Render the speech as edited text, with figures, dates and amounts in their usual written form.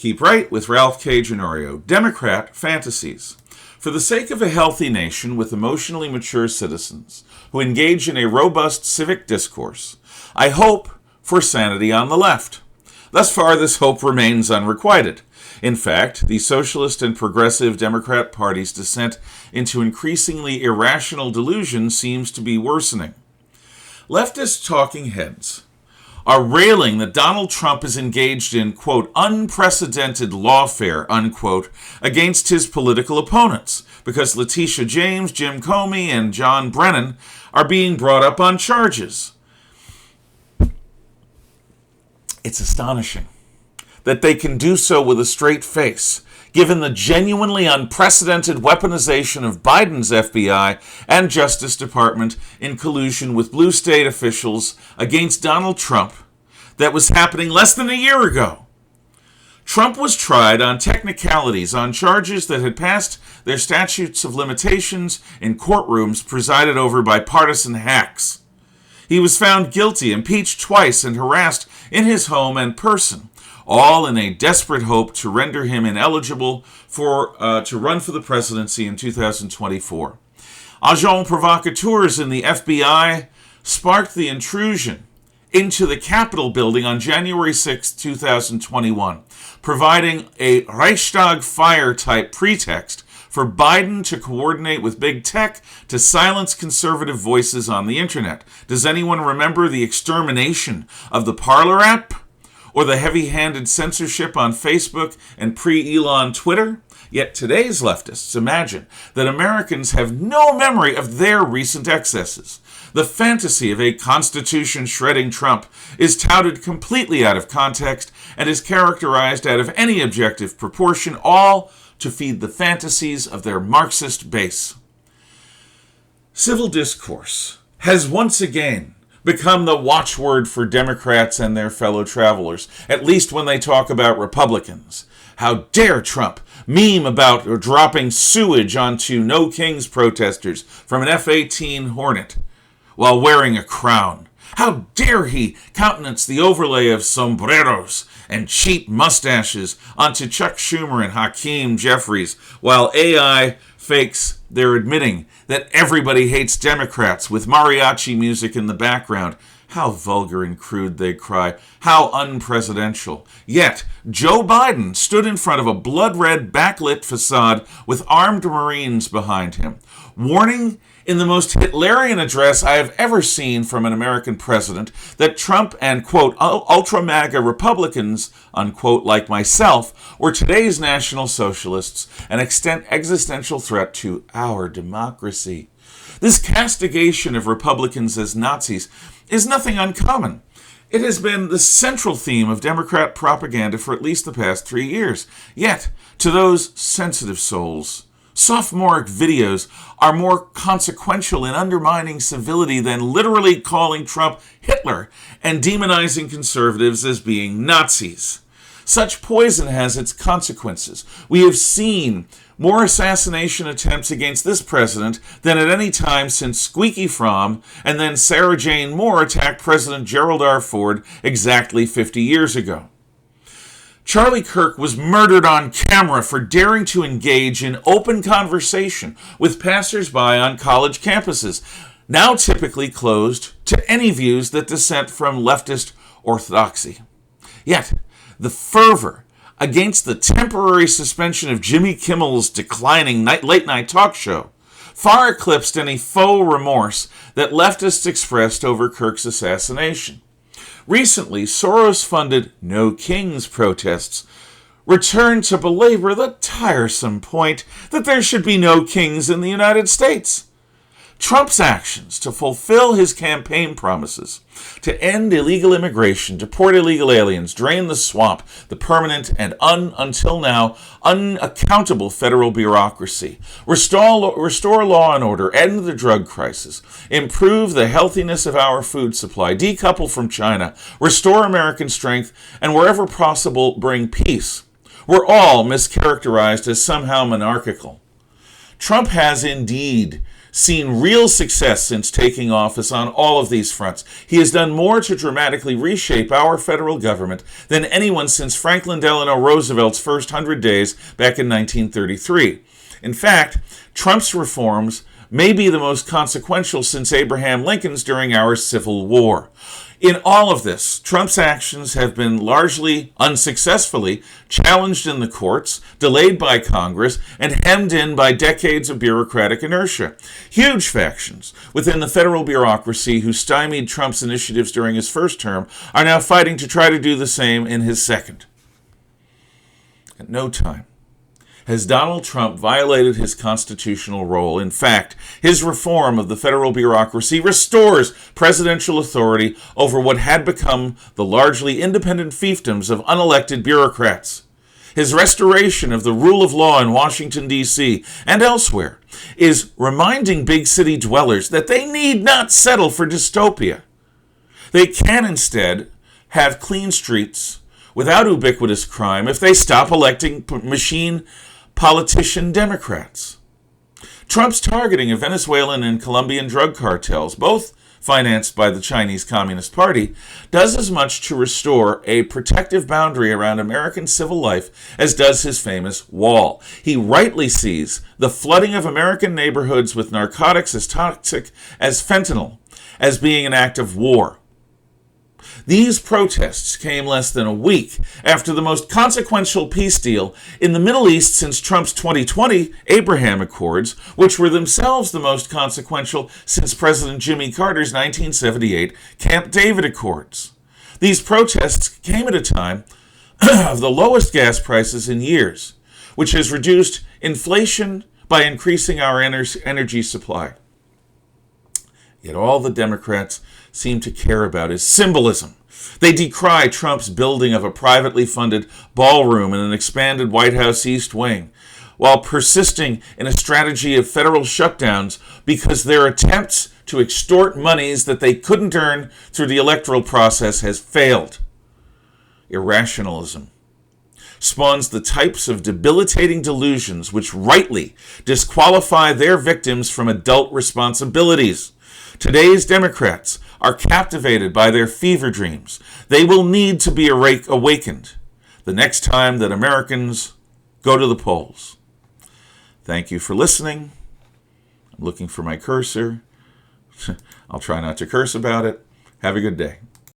Keep Right with Ralph K. Ginorio, Democrat Fantasies. For the sake of a healthy nation with emotionally mature citizens who engage in a robust civic discourse, I hope for sanity on the left. Thus far, this hope remains unrequited. In fact, the Socialist and Progressive Democrat Party's descent into increasingly irrational delusions seems to be worsening. Leftist talking heads are railing that Donald Trump is engaged in, quote, unprecedented lawfare, unquote, against his political opponents, because Letitia James, Jim Comey, and John Brennan are being brought up on charges. It's astonishing that they can do so with a straight face, given the genuinely unprecedented weaponization of Biden's FBI and Justice Department in collusion with blue state officials against Donald Trump that was happening less than a year ago. Trump was tried on technicalities on charges that had passed their statutes of limitations in courtrooms presided over by partisan hacks. He was found guilty, impeached twice, and harassed in his home and person, all in a desperate hope to render him ineligible to run for the presidency in 2024. Agents provocateurs in the FBI sparked the intrusion into the Capitol building on January 6, 2021, providing a Reichstag fire-type pretext for Biden to coordinate with big tech to silence conservative voices on the internet. Does anyone remember the extermination of the Parler app? Or the heavy-handed censorship on Facebook and pre-Elon Twitter? Yet today's leftists imagine that Americans have no memory of their recent excesses. The fantasy of a constitution-shredding Trump is touted completely out of context and is characterized out of any objective proportion, all to feed the fantasies of their Marxist base. Civil discourse has once again become the watchword for Democrats and their fellow travelers, at least when they talk about Republicans. How dare Trump meme about dropping sewage onto No Kings protesters from an F-18 Hornet while wearing a crown? How dare he countenance the overlay of sombreros and cheap mustaches onto Chuck Schumer and Hakeem Jeffries while AI fakes they're admitting that everybody hates Democrats with mariachi music in the background? How vulgar and crude they cry. How unpresidential. Yet, Joe Biden stood in front of a blood-red backlit facade with armed Marines behind him, warning in the most Hitlerian address I have ever seen from an American president that Trump and, quote, ultra-MAGA Republicans, unquote, like myself, were today's National Socialists, an existential threat to our democracy. This castigation of Republicans as Nazis is nothing uncommon. It has been the central theme of Democrat propaganda for at least the past 3 years. Yet, to those sensitive souls, sophomoric videos are more consequential in undermining civility than literally calling Trump Hitler and demonizing conservatives as being Nazis. Such poison has its consequences. We have seen more assassination attempts against this president than at any time since Squeaky Fromm and then Sarah Jane Moore attacked President Gerald R. Ford exactly 50 years ago. Charlie Kirk was murdered on camera for daring to engage in open conversation with passersby on college campuses, now typically closed to any views that dissent from leftist orthodoxy. Yet, the fervor against the temporary suspension of Jimmy Kimmel's declining late-night talk show far eclipsed any faux remorse that leftists expressed over Kirk's assassination. Recently, Soros-funded No Kings protests returned to belabor the tiresome point that there should be no kings in the United States. Trump's actions to fulfill his campaign promises to end illegal immigration, deport illegal aliens, drain the swamp, the permanent and until now unaccountable federal bureaucracy, restore law and order, end the drug crisis, improve the healthiness of our food supply, decouple from China, restore American strength, and wherever possible bring peace, were all mischaracterized as somehow monarchical. Trump has indeed seen real success since taking office on all of these fronts. He has done more to dramatically reshape our federal government than anyone since Franklin Delano Roosevelt's first 100 days back in 1933. In fact, Trump's reforms may be the most consequential since Abraham Lincoln's during our Civil War. In all of this, Trump's actions have been largely unsuccessfully challenged in the courts, delayed by Congress, and hemmed in by decades of bureaucratic inertia. Huge factions within the federal bureaucracy who stymied Trump's initiatives during his first term are now fighting to try to do the same in his second. At no time has Donald Trump violated his constitutional role. In fact, his reform of the federal bureaucracy restores presidential authority over what had become the largely independent fiefdoms of unelected bureaucrats. His restoration of the rule of law in Washington, D.C. and elsewhere is reminding big city dwellers that they need not settle for dystopia. They can instead have clean streets without ubiquitous crime if they stop electing machine politician Democrats. Trump's targeting of Venezuelan and Colombian drug cartels, both financed by the Chinese Communist Party, does as much to restore a protective boundary around American civil life as does his famous wall. He rightly sees the flooding of American neighborhoods with narcotics as toxic as fentanyl as being an act of war. These protests came less than a week after the most consequential peace deal in the Middle East since Trump's 2020 Abraham Accords, which were themselves the most consequential since President Jimmy Carter's 1978 Camp David Accords. These protests came at a time of the lowest gas prices in years, which has reduced inflation by increasing our energy supply. Yet all the Democrats seem to care about is symbolism. They decry Trump's building of a privately funded ballroom in an expanded White House East Wing, while persisting in a strategy of federal shutdowns because their attempts to extort monies that they couldn't earn through the electoral process has failed. Irrationalism spawns the types of debilitating delusions which rightly disqualify their victims from adult responsibilities. Today's Democrats are captivated by their fever dreams. They will need to be awakened the next time that Americans go to the polls. Thank you for listening. I'm looking for my cursor. I'll try not to curse about it. Have a good day.